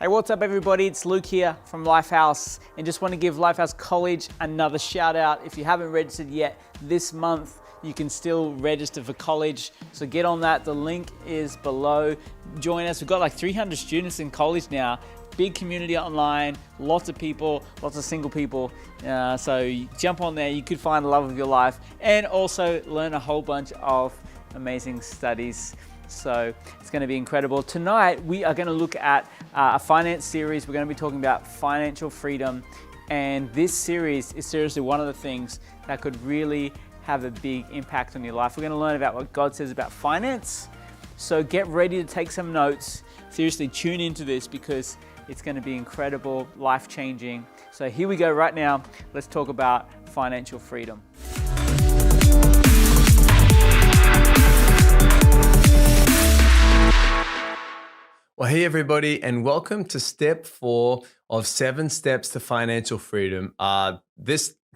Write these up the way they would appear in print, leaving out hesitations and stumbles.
Hey, what's up everybody? It's Luke here from Lifehouse, and just want to give Lifehouse College another shout out. If you haven't registered yet, this month you can still register for college. So get on that, the link is below. Join us, we've got like 300 students in college now. Big community online, lots of people, lots of single people. So jump on there, you could find the love of your life and also learn a whole bunch of amazing studies. So it's going to be incredible. Tonight, we are going to look at a finance series. We're going to be talking about financial freedom. And this series is seriously one of the things that could really have a big impact on your life. We're going to learn about what God says about finance. So get ready to take some notes. Seriously, tune into this because it's going to be incredible, life-changing. So here we go right now. Let's talk about financial freedom. Well, hey everybody, and welcome to step 4 of 7 steps to financial freedom.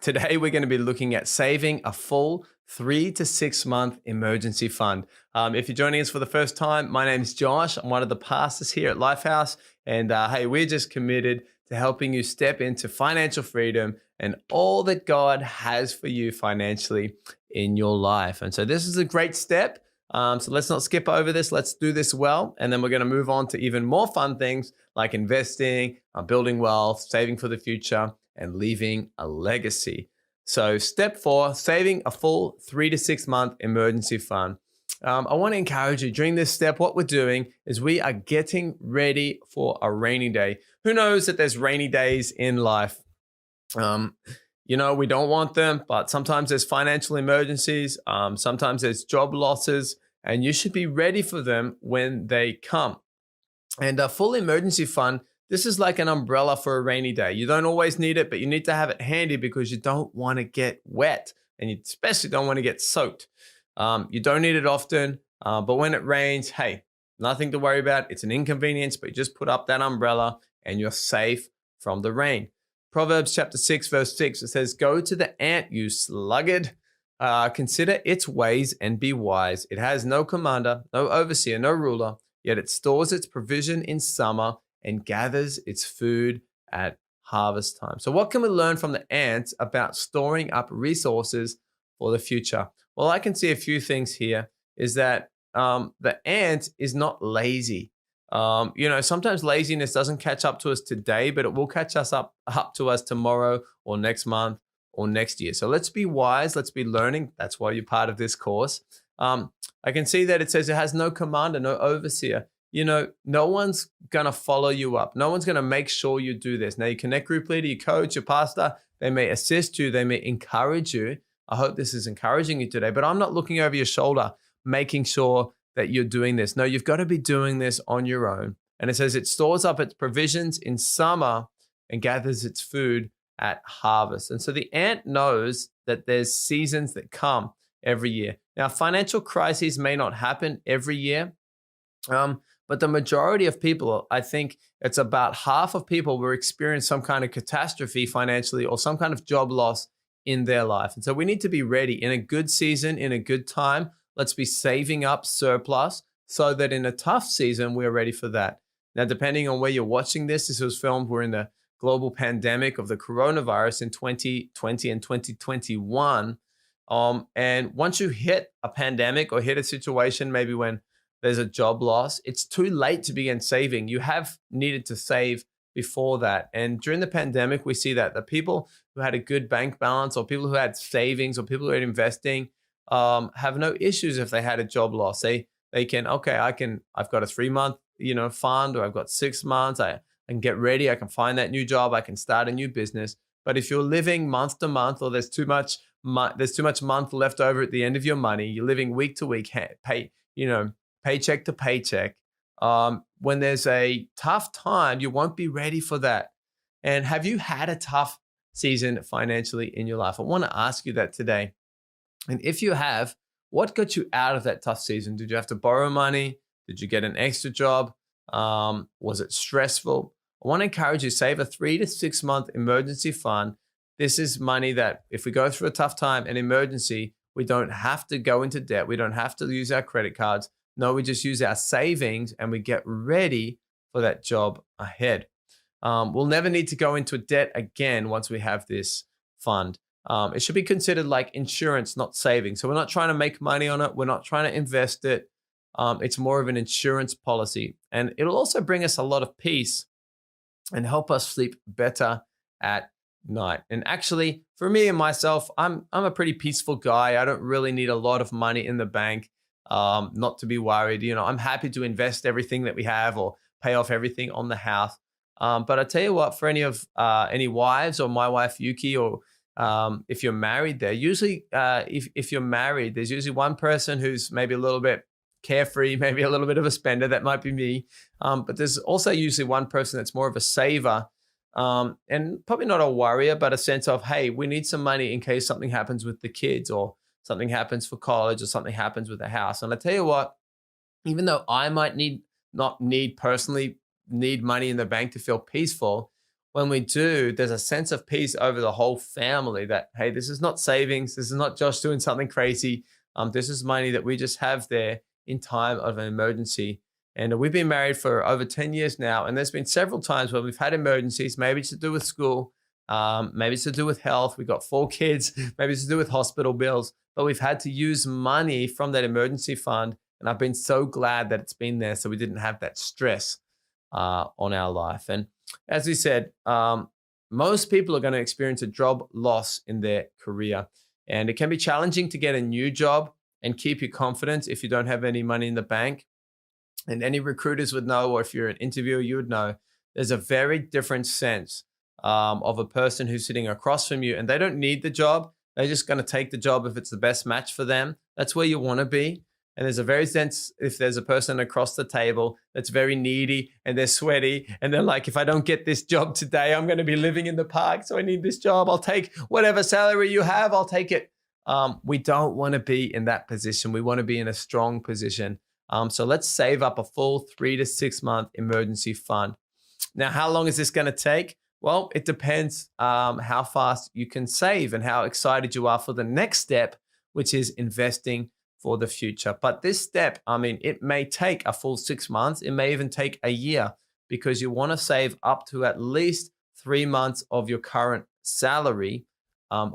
Today we're going to be looking at saving a full 3 to 6 month emergency fund. If you're joining us for the first time, my name is Josh. I'm one of the pastors here at Lifehouse, and hey, we're just committed to helping you step into financial freedom and all that God has for you financially in your life. And so this is a great step. So let's not skip over this. Let's do this well. And then we're going to move on to even more fun things like investing, building wealth, saving for the future, and leaving a legacy. So step 4, saving a full 3 to 6 month emergency fund. I want to encourage you during this step, what we're doing is we are getting ready for a rainy day. Who knows that there's rainy days in life? We don't want them, but sometimes there's financial emergencies. Sometimes there's job losses, and you should be ready for them when they come. And a full emergency fund, this is like an umbrella for a rainy day. You don't always need it, but you need to have it handy because you don't want to get wet, and you especially don't want to get soaked. You don't need it often, but when it rains, hey, nothing to worry about. It's an inconvenience, but you just put up that umbrella and you're safe from the rain. Proverbs chapter 6, verse 6, it says, "Go to the ant, you sluggard. Consider its ways and be wise. It has no commander, no overseer, no ruler, yet it stores its provision in summer and gathers its food at harvest time." So what can we learn from the ants about storing up resources for the future? Well, I can see a few things here is that the ant is not lazy. Sometimes laziness doesn't catch up to us today, but it will catch us up to us tomorrow or next month or next year. So let's be wise. Let's be learning. That's why you're part of this course. I can see that it says it has no commander, no overseer. No one's going to follow you up. No one's going to make sure you do this. Now, your connect group leader, your coach, your pastor, they may assist you. They may encourage you. I hope this is encouraging you today, but I'm not looking over your shoulder, making sure that you're doing this. No, you've got to be doing this on your own. And it says it stores up its provisions in summer and gathers its food at harvest. And so the ant knows that there's seasons that come every year. Now, financial crises may not happen every year, but the majority of people, I think it's about half of people will experience some kind of catastrophe financially or some kind of job loss in their life. And so we need to be ready in a good season, in a good time. Let's be saving up surplus so that in a tough season, we're ready for that. Now, depending on where you're watching this was filmed, we're in the global pandemic of the coronavirus in 2020 and 2021. And once you hit a pandemic or hit a situation, maybe when there's a job loss, it's too late to begin saving. You have needed to save before that. And during the pandemic, we see that the people who had a good bank balance or people who had savings or people who had investing have no issues if they had a job loss. They can, I've got a 3-month, fund, or I've got 6 months. I can get ready. I can find that new job. I can start a new business. But if you're living month to month, or there's too much month left over at the end of your money, you're living week to week, paycheck to paycheck. When there's a tough time, you won't be ready for that. And have you had a tough season financially in your life? I want to ask you that today. And if you have, what got you out of that tough season? Did you have to borrow money? Did you get an extra job? Was it stressful? I want to encourage you, save a 3 to 6 month emergency fund. This is money that if we go through a tough time, an emergency, we don't have to go into debt. We don't have to use our credit cards. No, we just use our savings and we get ready for that job ahead. We'll never need to go into debt again once we have this fund. It should be considered like insurance, not saving. So we're not trying to make money on it. We're not trying to invest it. It's more of an insurance policy. And it'll also bring us a lot of peace and help us sleep better at night. And actually, for me and myself, I'm a pretty peaceful guy. I don't really need a lot of money in the bank, not to be worried. I'm happy to invest everything that we have or pay off everything on the house. But I tell you what, for any wives or my wife Yuki, or if you're married, if you're married, there's usually one person who's maybe a little bit carefree, maybe a little bit of a spender. That might be me. But there's also usually one person that's more of a saver, and probably not a worrier, but a sense of, hey, we need some money in case something happens with the kids, or something happens for college, or something happens with the house. And I tell you what, even though I might not personally need money in the bank to feel peaceful, when we do, there's a sense of peace over the whole family that, hey, this is not savings. This is not Josh doing something crazy. This is money that we just have there in time of an emergency. And we've been married for over 10 years now. And there's been several times where we've had emergencies. Maybe it's to do with school. Maybe it's to do with health. We've got 4 kids. Maybe it's to do with hospital bills. But we've had to use money from that emergency fund. And I've been so glad that it's been there so we didn't have that stress on our life. And as we said, most people are going to experience a job loss in their career. And it can be challenging to get a new job and keep your confidence if you don't have any money in the bank. And any recruiters would know, or if you're an interviewer, you would know, there's a very different sense of a person who's sitting across from you, and they don't need the job. They're just going to take the job if it's the best match for them. That's where you want to be. And there's a very sense, if there's a person across the table that's very needy and they're sweaty and they're like, if I don't get this job today, I'm going to be living in the park. So I need this job. I'll take whatever salary you have. I'll take it. We don't want to be in that position. We want to be in a strong position. So let's save up a full 3 to 6 month emergency fund. Now, how long is this going to take? Well, it depends how fast you can save and how excited you are for the next step, which is investing for the future. But this step, it may take a full 6 months. It may even take a year, because you want to save up to at least 3 months of your current salary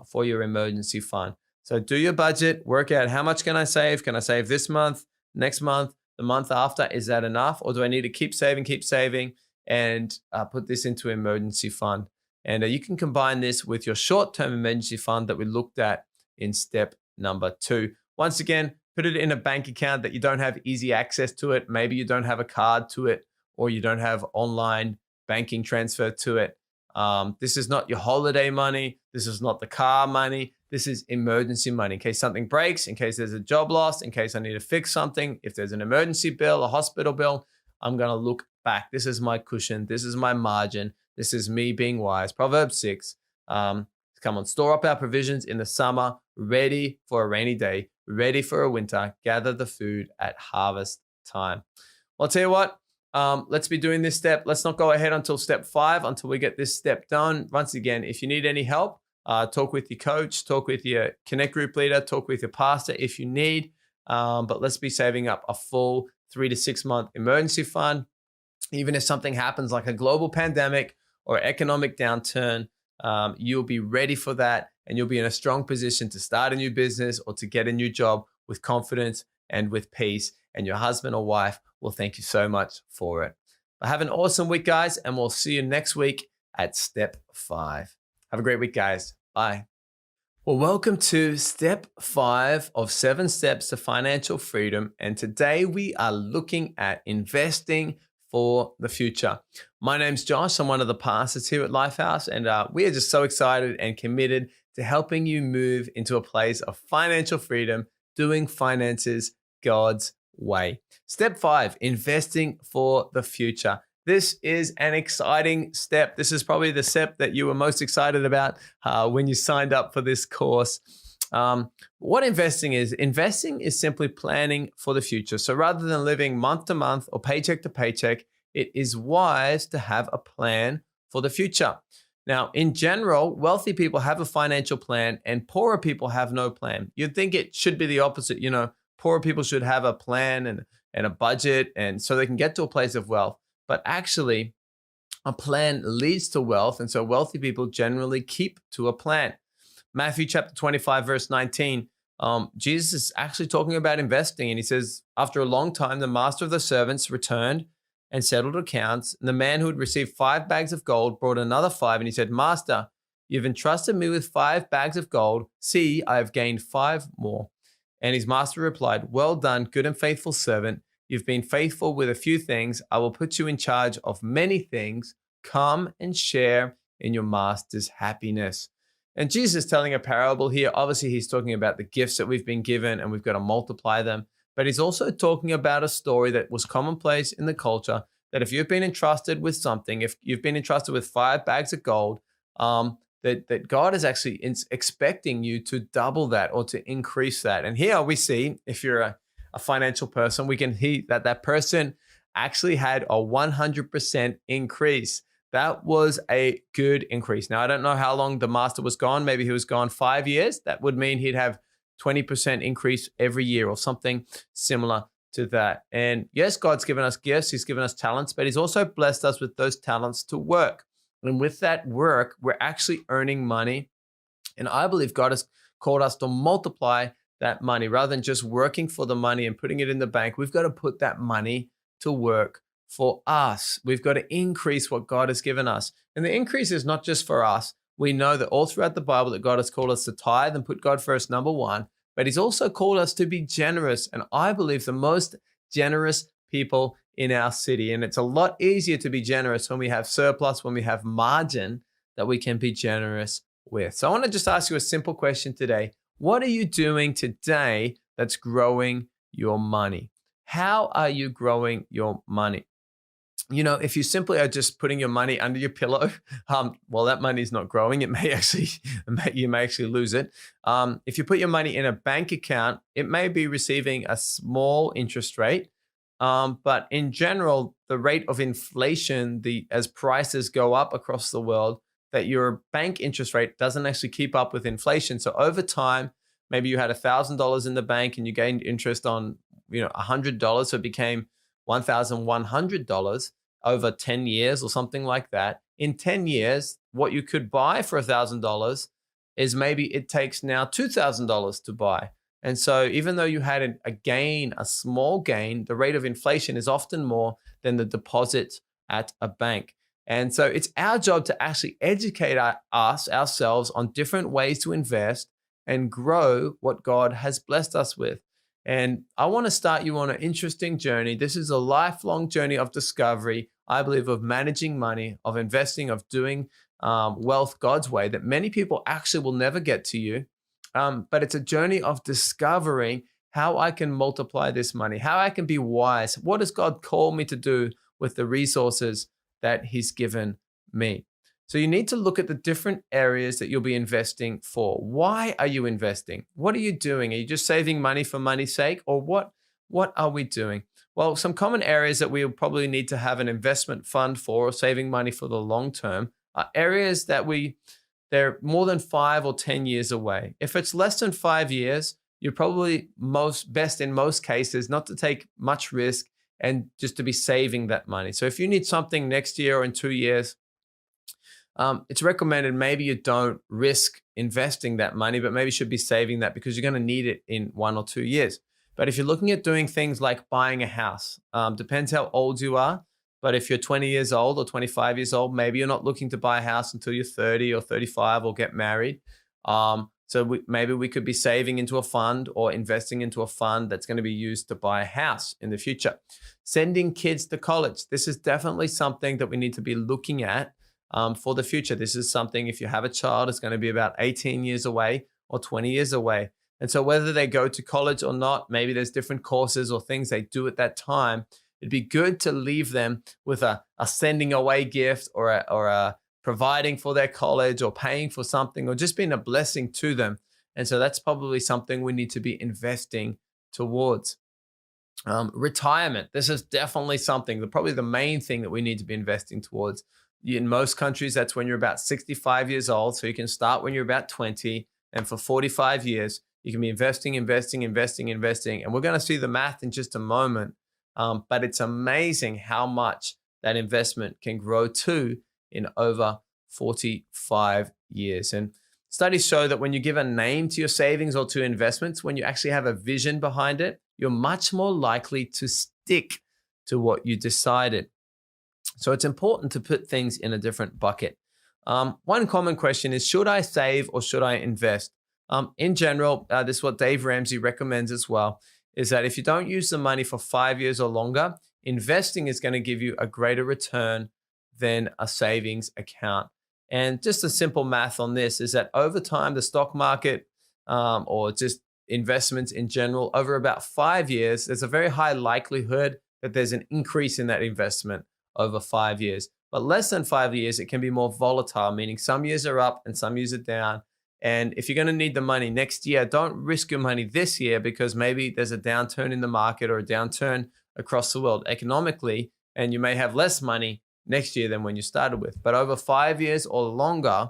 for your emergency fund. So do your budget, work out how much can I save? Can I save this month, next month, the month after? Is that enough? Or do I need to keep saving and put this into emergency fund? And you can combine this with your short-term emergency fund that we looked at in step number 2. Once again, put it in a bank account that you don't have easy access to it. Maybe you don't have a card to it, or you don't have online banking transfer to it. This is not your holiday money. This is not the car money. This is emergency money in case something breaks, in case there's a job loss, in case I need to fix something. If there's an emergency bill, a hospital bill, I'm going to look back. This is my cushion. This is my margin. This is me being wise. Proverbs 6. Come on, store up our provisions in the summer, ready for a rainy day, ready for a winter, gather the food at harvest time. Well, I'll tell you what, let's be doing this step. Let's not go ahead until step 5, until we get this step done. Once again, if you need any help, talk with your coach, talk with your Connect group leader, talk with your pastor if you need. But let's be saving up a full 3 to 6 month emergency fund. Even if something happens like a global pandemic or economic downturn, you'll be ready for that, and you'll be in a strong position to start a new business or to get a new job with confidence and with peace. And your husband or wife will thank you so much for it. But have an awesome week, guys, and we'll see you next week at step 5. Have a great week, guys. Bye. Well, welcome to step 5 of 7 steps to financial freedom. And today we are looking at investing for the future. My name's Josh. I'm one of the pastors here at Lifehouse, and we are just so excited and committed to helping you move into a place of financial freedom, doing finances God's way. Step 5, investing for the future. This is an exciting step. This is probably the step that you were most excited about when you signed up for this course. What investing is simply planning for the future. So rather than living month to month or paycheck to paycheck, it is wise to have a plan for the future. Now, in general, wealthy people have a financial plan and poorer people have no plan. You'd think it should be the opposite. Poorer people should have a plan and a budget, and so they can get to a place of wealth. but actually a plan leads to wealth. And so wealthy people generally keep to a plan. Matthew chapter 25, verse 19, Jesus is actually talking about investing. And he says, after a long time, the master of the servants returned and settled accounts. And the man who had received 5 bags of gold brought another 5. And he said, Master, you've entrusted me with 5 bags of gold. See, I have gained 5 more. And his master replied, Well done, good and faithful servant. You've been faithful with a few things. I will put you in charge of many things. Come and share in your master's happiness. And Jesus is telling a parable here. Obviously, he's talking about the gifts that we've been given and we've got to multiply them. But he's also talking about a story that was commonplace in the culture, that if you've been entrusted with something, if you've been entrusted with 5 bags of gold, that God is actually expecting you to double that or to increase that. And here we see, if you're a financial person, we can see that person actually had a 100% increase. That was a good increase. Now, I don't know how long the master was gone. Maybe he was gone 5 years. That would mean he'd have 20% increase every year or something similar to that. And yes, God's given us gifts. He's given us talents, but he's also blessed us with those talents to work. And with that work, we're actually earning money. And I believe God has called us to multiply that money rather than just working for the money and putting it in the bank. We've got to put that money to work for us. We've got to increase what God has given us. And the increase is not just for us. We know that all throughout the Bible that God has called us to tithe and put God first, number one, but he's also called us to be generous. And I believe the most generous people in our city. And it's a lot easier to be generous when we have surplus, when we have margin that we can be generous with. So I want to just ask you a simple question today. What are you doing today that's growing your money? How are you growing your money? You know, if you simply are just putting your money under your pillow, well, that money is not growing. You may actually lose it. If you put your money in a bank account, it may be receiving a small interest rate. But in general, the rate of inflation, as prices go up across the world, that your bank interest rate doesn't actually keep up with inflation. So over time, maybe you had $1,000 in the bank and you gained interest on, $100, so it became $1,100 over 10 years or something like that. In 10 years, what you could buy for $1,000 is maybe it takes now $2,000 to buy. And so even though you had a small gain, the rate of inflation is often more than the deposit at a bank. And so it's our job to actually educate ourselves on different ways to invest and grow what God has blessed us with. And I want to start you on an interesting journey. This is a lifelong journey of discovery, I believe, of managing money, of investing, of doing wealth God's way that many people actually will never get to you. But it's a journey of discovering how I can multiply this money, how I can be wise. What does God call me to do with the resources that he's given me? So you need to look at the different areas that you'll be investing for. Why are you investing? What are you doing? Are you just saving money for money's sake? Or what are we doing? Well, some common areas that we'll probably need to have an investment fund for or saving money for the long term are areas that they're more than 5 or 10 years away. If it's less than 5 years, you're probably best in most cases not to take much risk and just to be saving that money. So if you need something next year or in 2 years, it's recommended maybe you don't risk investing that money, but maybe you should be saving that because you're going to need it in 1 or 2 years. But if you're looking at doing things like buying a house, depends how old you are. But if you're 20 years old or 25 years old, maybe you're not looking to buy a house until you're 30 or 35 or get married. Maybe we could be saving into a fund or investing into a fund that's going to be used to buy a house in the future. Sending kids to college. This is definitely something that we need to be looking at for the future. This is something, if you have a child, it's going to be about 18 years away or 20 years away. And so whether they go to college or not, maybe there's different courses or things they do at that time. It'd be good to leave them with a sending away gift or a providing for their college or paying for something or just being a blessing to them. And so that's probably something we need to be investing towards. Retirement. This is definitely something, probably the main thing that we need to be investing towards. In most countries, that's when you're about 65 years old. So you can start when you're about 20. And for 45 years, you can be investing. And we're going to see the math in just a moment. But it's amazing how much that investment can grow to in over 45 years. And studies show that when you give a name to your savings or to investments, when you actually have a vision behind it, you're much more likely to stick to what you decided. So it's important to put things in a different bucket. One common question is, should I save or should I invest? In general, this is what Dave Ramsey recommends as well, is that if you don't use the money for 5 years or longer, investing is going to give you a greater return than a savings account. And just a simple math on this is that over time, the stock market or just investments in general, over about 5 years, there's a very high likelihood that there's an increase in that investment over 5 years. But less than 5 years, it can be more volatile, meaning some years are up and some years are down. And if you're going to need the money next year, don't risk your money this year because maybe there's a downturn in the market or a downturn across the world economically, and you may have less money next year than when you started with. But over 5 years or longer,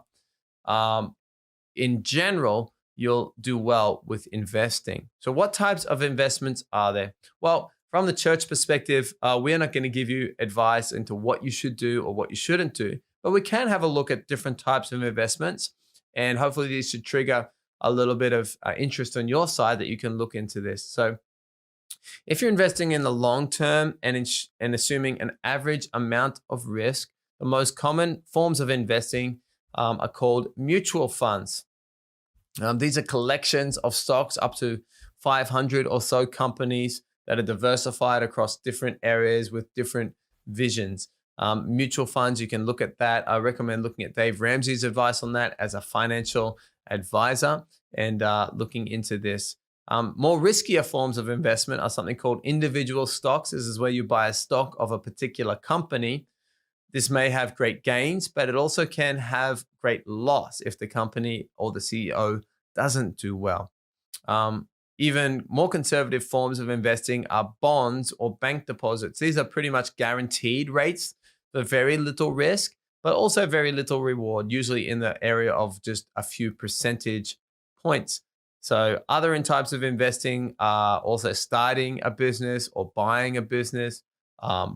in general, you'll do well with investing. So what types of investments are there? Well, from the church perspective, we're not going to give you advice into what you should do or what you shouldn't do, but we can have a look at different types of investments. And hopefully these should trigger a little bit of interest on your side that you can look into this. So if you're investing in the long term and assuming an average amount of risk, the most common forms of investing are called mutual funds. These are collections of stocks up to 500 or so companies that are diversified across different areas with different visions. Mutual funds, you can look at that. I recommend looking at Dave Ramsey's advice on that as a financial advisor and looking into this. More riskier forms of investment are something called individual stocks. This is where you buy a stock of a particular company. This may have great gains, but it also can have great loss if the company or the CEO doesn't do well. Even more conservative forms of investing are bonds or bank deposits. These are pretty much guaranteed rates for very little risk, but also very little reward, usually in the area of just a few percentage points. So other types of investing are also starting a business or buying a business,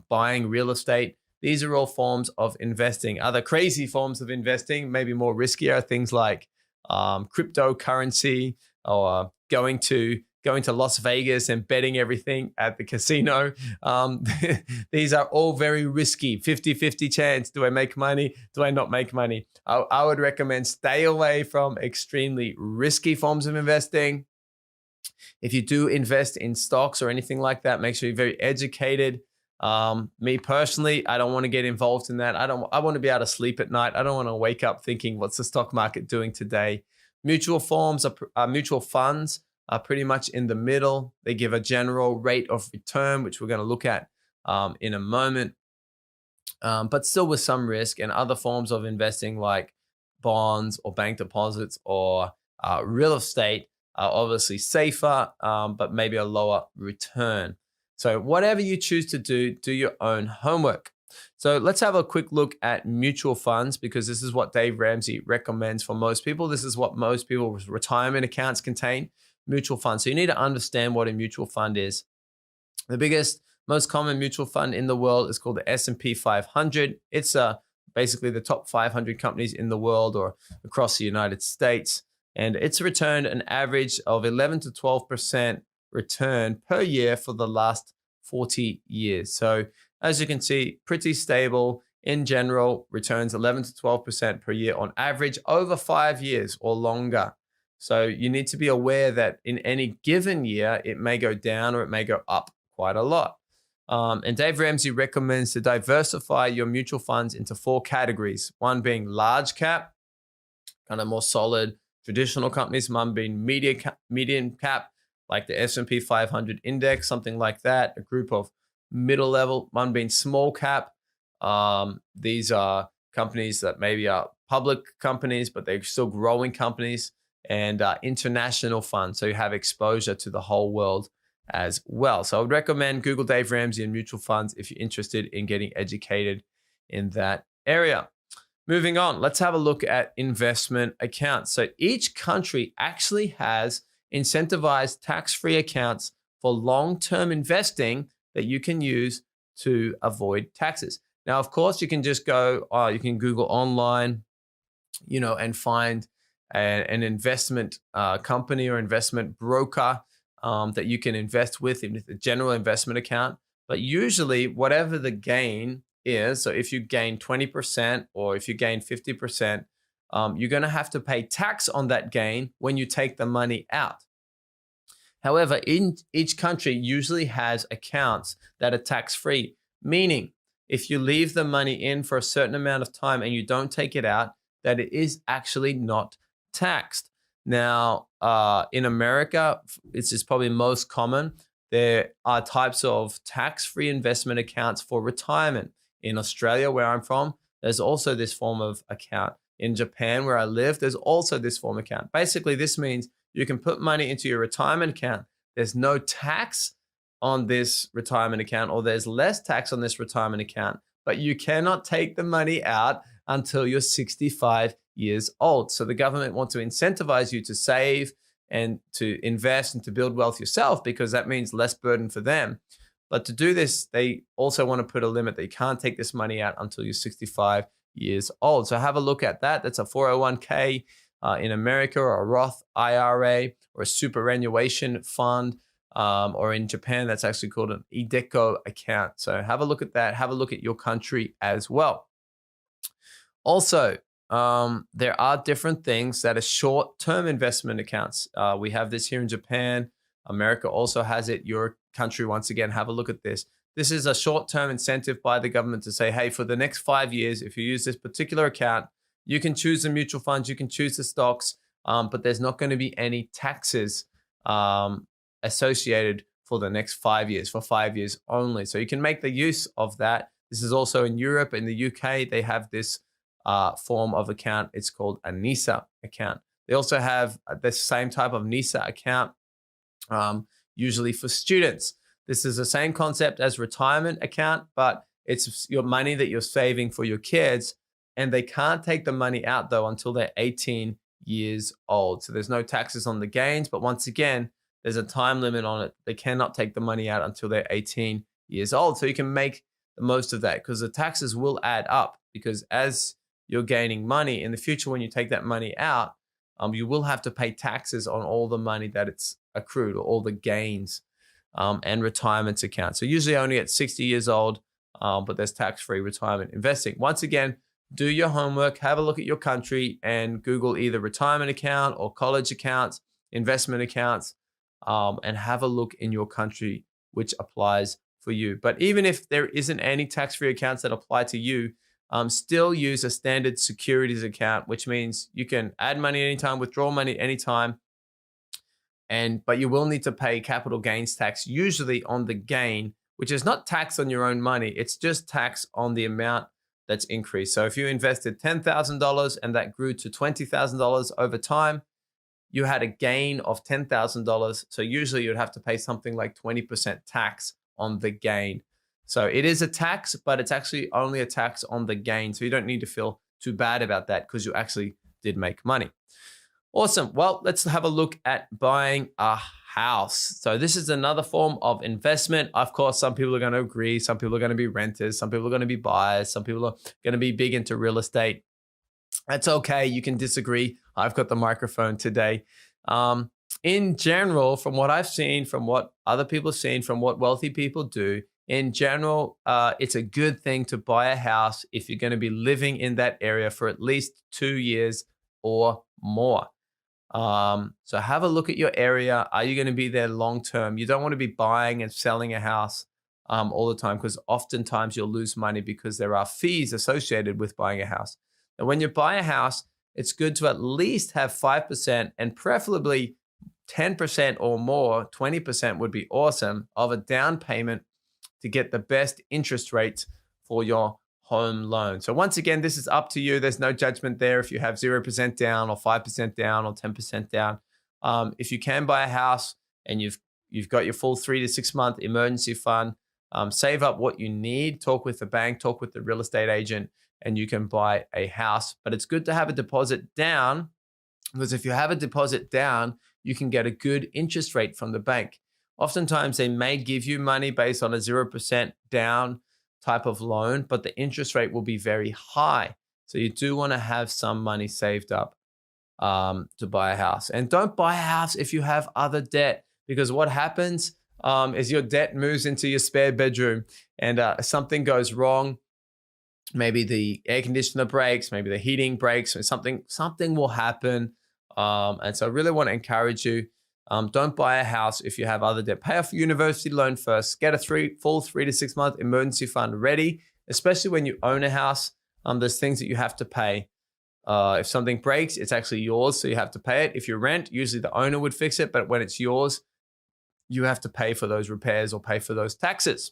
buying real estate. These are all forms of investing. Other crazy forms of investing, maybe more riskier, things like cryptocurrency or going to Las Vegas and betting everything at the casino. These are all very risky, 50-50 chance. Do I make money? Do I not make money? I would recommend stay away from extremely risky forms of investing. If you do invest in stocks or anything like that, make sure you're very educated. Me personally, I don't want to get involved in that. I want to be able to sleep at night. I don't want to wake up thinking, what's the stock market doing today? Mutual funds are pretty much in the middle. They give a general rate of return, which we're going to look at in a moment, but still with some risk. And other forms of investing like bonds or bank deposits or real estate are obviously safer, but maybe a lower return. So whatever you choose to do, do your own homework. So let's have a quick look at mutual funds because this is what Dave Ramsey recommends for most people. This is what most people's retirement accounts contain, mutual funds. So you need to understand what a mutual fund is. The biggest, most common mutual fund in the world is called the S&P 500. It's basically the top 500 companies in the world or across the United States. And it's returned an average of 11 to 12% return per year for the last 40 years. So as you can see, pretty stable in general, returns 11 to 12% per year on average over 5 years or longer. So you need to be aware that in any given year, it may go down or it may go up quite a lot. And Dave Ramsey recommends to diversify your mutual funds into 4 categories. One being large cap, kind of more solid traditional companies. One being medium cap, like the S&P 500 index, something like that. A group of middle level. One being small cap. These are companies that maybe are public companies, but they're still growing companies. And international funds, so you have exposure to the whole world as well. So I would recommend Google Dave Ramsey and mutual funds if you're interested in getting educated in that area. Moving on, let's have a look at investment accounts. So each country actually has incentivized tax-free accounts for long-term investing that you can use to avoid taxes. Now, of course, you can just go, you can Google online, and find an investment company or investment broker that you can invest with in a general investment account. But usually, whatever the gain is, so if you gain 20% or if you gain 50%, you're going to have to pay tax on that gain when you take the money out. However, in each country usually has accounts that are tax-free, meaning if you leave the money in for a certain amount of time and you don't take it out, that it is actually not taxed. Now, in America, this is probably most common. There are types of tax-free investment accounts for retirement. In Australia, where I'm from, there's also this form of account. In Japan, where I live, there's also this form of account. Basically, this means you can put money into your retirement account. There's no tax on this retirement account, or there's less tax on this retirement account, but you cannot take the money out until you're 65 years old. So the government wants to incentivize you to save and to invest and to build wealth yourself, because that means less burden for them. But to do this, they also want to put a limit that you can't take this money out until you're 65 years old. So have a look at that. That's a 401k in America, or a Roth IRA, or a superannuation fund, or in Japan, that's actually called an iDeCo account. So have a look at that. Have a look at your country as well. Also, there are different things that are short-term investment accounts. We have this here in Japan. America also has it. Your country, once again, have a look at this. This is a short-term incentive by the government to say, hey, for the next 5 years, if you use this particular account, you can choose the mutual funds, you can choose the stocks, but there's not going to be any taxes associated for the next 5 years, for 5 years only. So you can make the use of that. This is also in Europe. In the UK, they have this form of account. It's called a NISA account. They also have the same type of NISA account, usually for students. This is the same concept as retirement account, but it's your money that you're saving for your kids, and they can't take the money out though until they're 18 years old. So there's no taxes on the gains, but once again, there's a time limit on it. They cannot take the money out until they're 18 years old. So you can make the most of that, because the taxes will add up, because as you're gaining money in the future, when you take that money out, you will have to pay taxes on all the money that it's accrued, or all the gains and retirement accounts. So usually only at 60 years old, but there's tax-free retirement investing. Once again, do your homework, have a look at your country, and Google either retirement account or college accounts, investment accounts, and have a look in your country which applies for you. But even if there isn't any tax-free accounts that apply to you, still use a standard securities account, which means you can add money anytime, withdraw money anytime, but you will need to pay capital gains tax, usually on the gain, which is not tax on your own money. It's just tax on the amount that's increased. So if you invested $10,000 and that grew to $20,000 over time, you had a gain of $10,000. So usually you'd have to pay something like 20% tax on the gain. So it is a tax, but it's actually only a tax on the gain. So you don't need to feel too bad about that, because you actually did make money. Awesome. Well, let's have a look at buying a house. So this is another form of investment. Of course, some people are going to agree. Some people are going to be renters. Some people are going to be buyers. Some people are going to be big into real estate. That's okay. You can disagree. I've got the microphone today. In general, from what I've seen, from what other people have seen, from what wealthy people do, in general, it's a good thing to buy a house if you're going to be living in that area for at least 2 years or more. So have a look at your area. Are you going to be there long term? You don't want to be buying and selling a house all the time, because oftentimes you'll lose money because there are fees associated with buying a house. And when you buy a house, it's good to at least have 5%, and preferably 10% or more, 20% would be awesome, of a down payment to get the best interest rates for your home loan. So once again, this is up to you. There's no judgment there if you have 0% down or 5% down or 10% down. If you can buy a house and you've got your full 3 to 6 month emergency fund, save up what you need, talk with the bank, talk with the real estate agent, and you can buy a house. But it's good to have a deposit down, because if you have a deposit down, you can get a good interest rate from the bank. Oftentimes, they may give you money based on a 0% down type of loan, but the interest rate will be very high. So you do want to have some money saved up to buy a house. And don't buy a house if you have other debt, because what happens is your debt moves into your spare bedroom, and something goes wrong. Maybe the air conditioner breaks, maybe the heating breaks, or something will happen. And so I really want to encourage you, don't buy a house if you have other debt. Pay off your university loan first. Get a full 3 to 6 month emergency fund ready, especially when you own a house. There's things that you have to pay. If something breaks, it's actually yours, so you have to pay it. If you rent, usually the owner would fix it, but when it's yours, you have to pay for those repairs or pay for those taxes.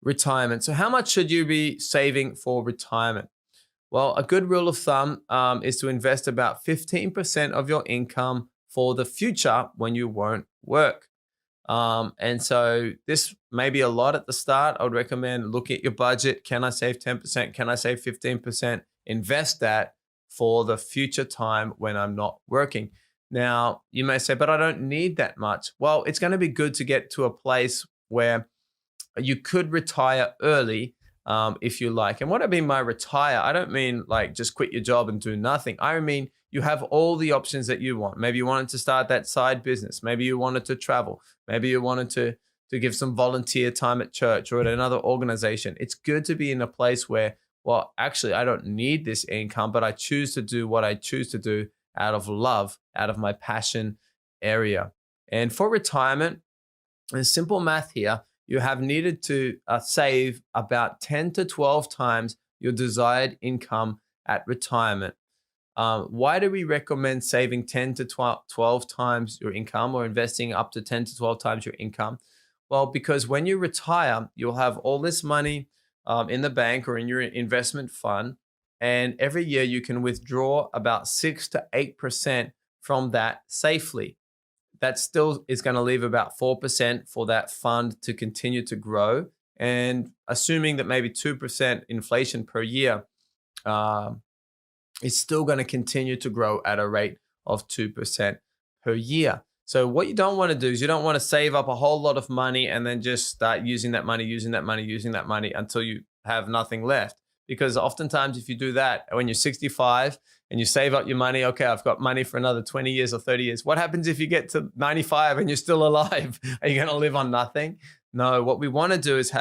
Retirement. So how much should you be saving for retirement? Well, a good rule of thumb is to invest about 15% of your income for the future when you won't work. And so this may be a lot at the start. I would recommend look at your budget. Can I save 10%? Can I save 15%? Invest that for the future time when I'm not working. Now, you may say, but I don't need that much. Well, it's going to be good to get to a place where you could retire early if you like. And what I mean by retire, I don't mean like just quit your job and do nothing. I mean, you have all the options that you want. Maybe you wanted to start that side business. Maybe you wanted to travel. Maybe you wanted to give some volunteer time at church or at another organization. It's good to be in a place where, well, actually, I don't need this income, but I choose to do what I choose to do out of love, out of my passion area. And for retirement, there's simple math here. You have needed to save about 10 to 12 times your desired income at retirement. Why do we recommend saving 10 to 12 times your income, or investing up to 10 to 12 times your income? Well, because when you retire, you'll have all this money in the bank or in your investment fund, and every year you can withdraw about 6 to 8% from that safely. That still is going to leave about 4% for that fund to continue to grow. And assuming that maybe 2% inflation per year, it's still going to continue to grow at a rate of 2% per year. So what you don't want to do is you don't want to save up a whole lot of money and then just start using that money until you have nothing left. Because oftentimes if you do that, when you're 65 and you save up your money, okay, I've got money for another 20 years or 30 years. What happens if you get to 95 and you're still alive? Are you going to live on nothing? No, what we want to do is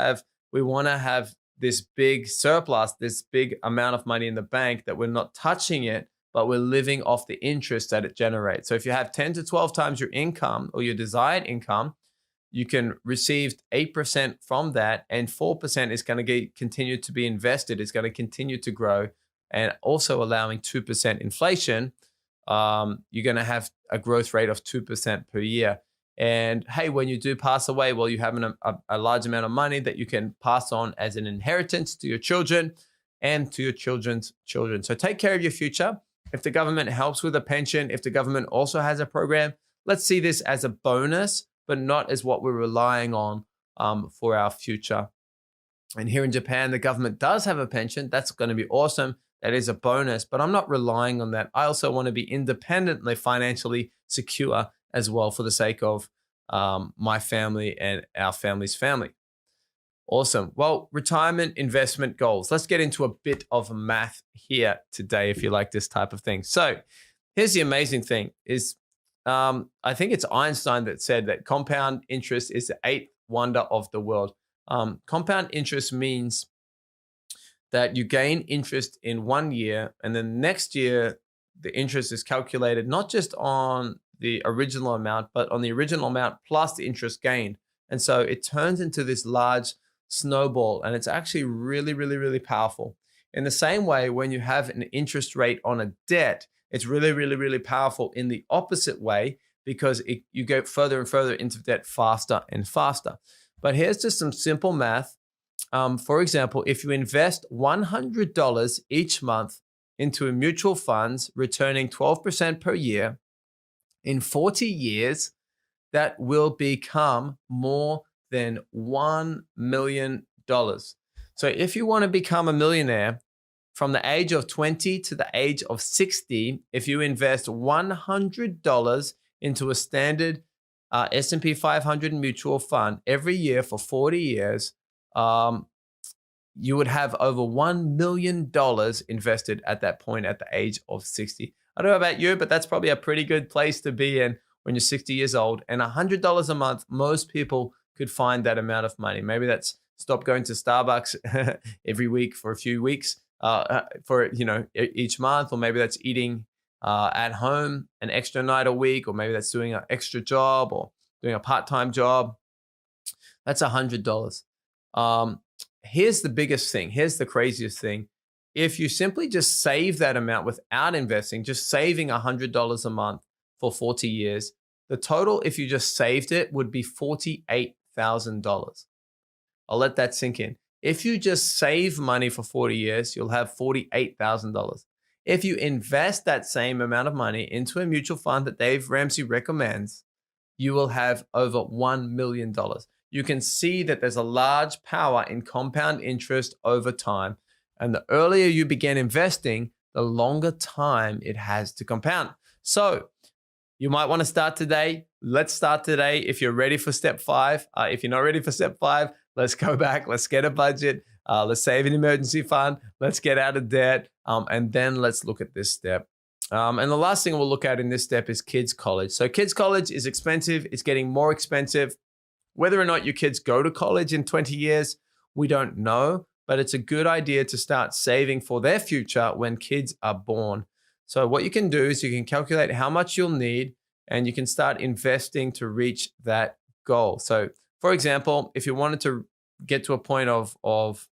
we want to have this big surplus, this big amount of money in the bank that we're not touching it, but we're living off the interest that it generates. So if you have 10 to 12 times your income or your desired income, you can receive 8% from that, and 4% is going to continue to be invested. It's going to continue to grow, and also allowing 2% inflation. You're going to have a growth rate of 2% per year. And hey, when you do pass away, well, you have a large amount of money that you can pass on as an inheritance to your children and to your children's children. So take care of your future. If the government helps with a pension, if the government also has a program, let's see this as a bonus, but not as what we're relying on for our future. And here in Japan, the government does have a pension. That's going to be awesome. That is a bonus, but I'm not relying on that. I also want to be independently financially secure as well, for the sake of my family and our family's family. Awesome. Well, retirement investment goals. Let's get into a bit of math here today, if you like this type of thing. So here's the amazing thing is, I think it's Einstein that said that compound interest is the eighth wonder of the world. Compound interest means that you gain interest in 1 year, and then next year, the interest is calculated not just on the original amount, but on the original amount plus the interest gained. And so it turns into this large snowball, and it's actually really, really, really powerful. In the same way, when you have an interest rate on a debt, it's really, really, really powerful in the opposite way, because you go further and further into debt faster and faster. But here's just some simple math. For example, if you invest $100 each month into mutual funds, returning 12% per year, in 40 years, that will become more than $1 million. So if you want to become a millionaire from the age of 20 to the age of 60, if you invest $100 into a standard S&P 500 mutual fund every year for 40 years, you would have over $1 million invested at that point at the age of 60. I don't know about you, but that's probably a pretty good place to be in when you're 60 years old. And $100 a month, most people could find that amount of money. Maybe that's stop going to Starbucks every week for a few weeks for each month, or maybe that's eating at home an extra night a week, or maybe that's doing an extra job or doing a part-time job. That's $100. Here's the biggest thing. Here's the craziest thing. If you simply just save that amount without investing, just saving $100 a month for 40 years, the total, if you just saved it, would be $48,000. I'll let that sink in. If you just save money for 40 years, you'll have $48,000. If you invest that same amount of money into a mutual fund that Dave Ramsey recommends, you will have over $1 million. You can see that there's a large power in compound interest over time. And the earlier you begin investing, the longer time it has to compound. So you might want to start today. Let's start today. If you're ready for step 5, if you're not ready for step 5, let's go back. Let's get a budget. Let's save an emergency fund. Let's get out of debt. And then let's look at this step. And the last thing we'll look at in this step is kids' college. So kids' college is expensive. It's getting more expensive. Whether or not your kids go to college in 20 years, we don't know, but it's a good idea to start saving for their future when kids are born. So what you can do is you can calculate how much you'll need, and you can start investing to reach that goal. So for example, if you wanted to get to a point of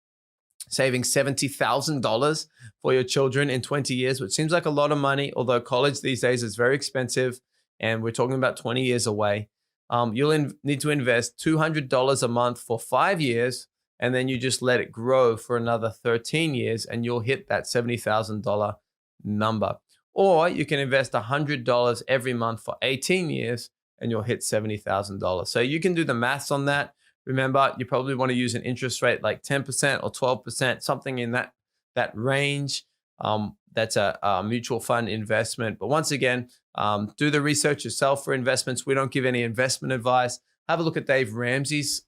saving $70,000 for your children in 20 years, which seems like a lot of money, although college these days is very expensive, and we're talking about 20 years away. You'll need to invest $200 a month for 5 years, and then you just let it grow for another 13 years, and you'll hit that $70,000 number. Or you can invest $100 every month for 18 years, and you'll hit $70,000. So you can do the maths on that. Remember, you probably want to use an interest rate like 10% or 12%, something in that range. That's a mutual fund investment. But once again, do the research yourself for investments. We don't give any investment advice. Have a look at Dave Ramsey's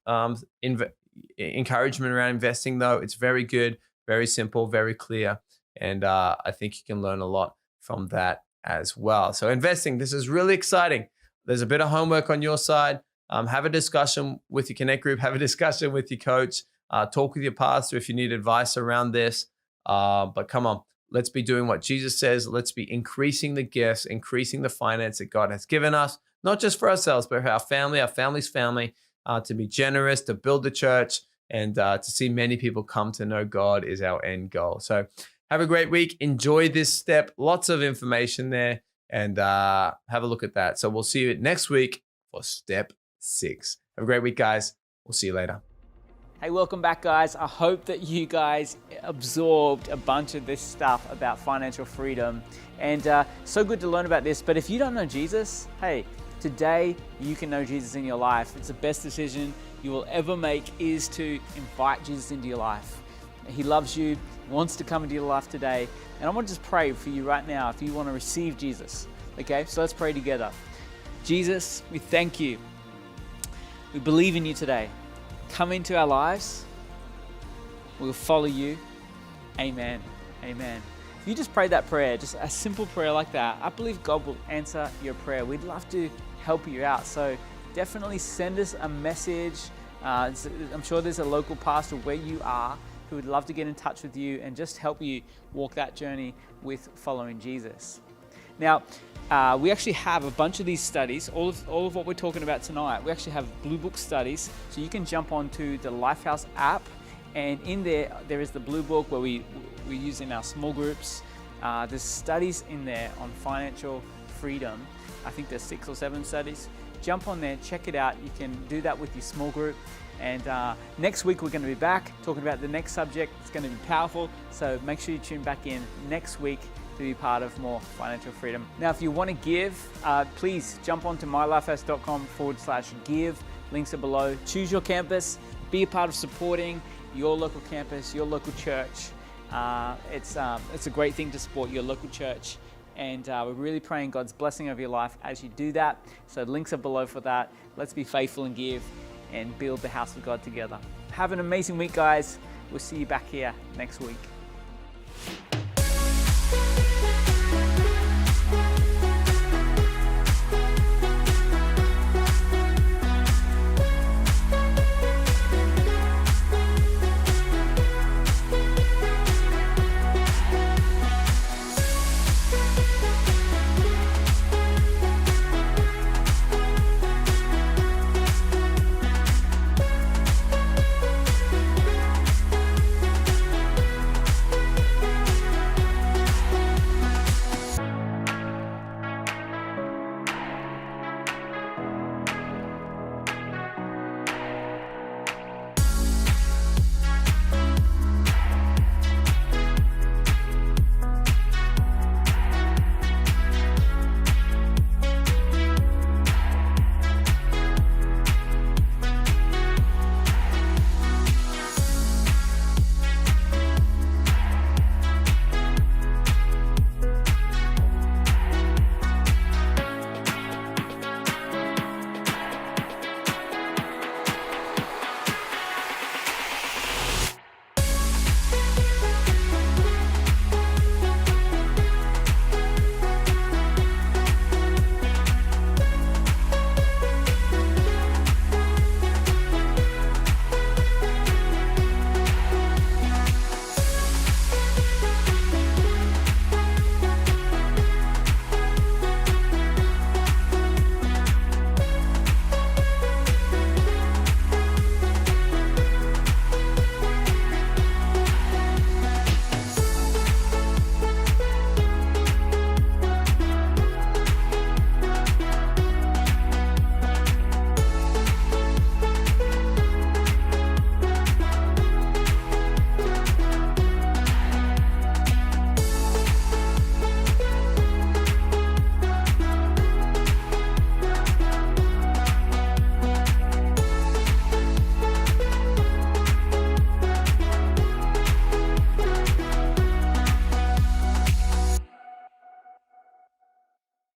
encouragement around investing, though. It's very good, very simple, very clear. And I think you can learn a lot from that as well. So investing, this is really exciting. There's a bit of homework on your side. Have a discussion with your Connect group. Have a discussion with your coach. Talk with your pastor if you need advice around this. But come on. Let's be doing what Jesus says. Let's be increasing the gifts, increasing the finance that God has given us, not just for ourselves, but for our family, our family's family, to be generous, to build the church, and to see many people come to know God is our end goal. So have a great week. Enjoy this step. Lots of information there, and have a look at that. So we'll see you next week for step 6. Have a great week, guys. We'll see you later. Hey, welcome back, guys. I hope that you guys absorbed a bunch of this stuff about financial freedom, and so good to learn about this. But if you don't know Jesus, hey, today you can know Jesus in your life. It's the best decision you will ever make, is to invite Jesus into your life. He loves you, wants to come into your life today. And I want to just pray for you right now if you want to receive Jesus. Okay, so let's pray together. Jesus, we thank you. We believe in you today. Come into our lives. We'll follow you. Amen. Amen. If you just prayed that prayer, just a simple prayer like that, I believe God will answer your prayer. We'd love to help you out. So definitely send us a message. I'm sure there's a local pastor where you are who would love to get in touch with you and just help you walk that journey with following Jesus. Now, we actually have a bunch of these studies, all of what we're talking about tonight. We actually have Blue Book studies, so you can jump onto the Lifehouse app, and in there is the Blue Book where we use in our small groups. There's studies in there on financial freedom. I think there's 6 or 7 studies. Jump on there, check it out. You can do that with your small group. And next week we're going to be back talking about the next subject. It's going to be powerful, so make sure you tune back in next week to be part of more financial freedom. Now, if you want to give, please jump onto mylifehouse.com/give. Links are below. Choose your campus. Be a part of supporting your local campus, your local church. It's a great thing to support your local church. And we're really praying God's blessing over your life as you do that. So links are below for that. Let's be faithful and give and build the house of God together. Have an amazing week, guys. We'll see you back here next week.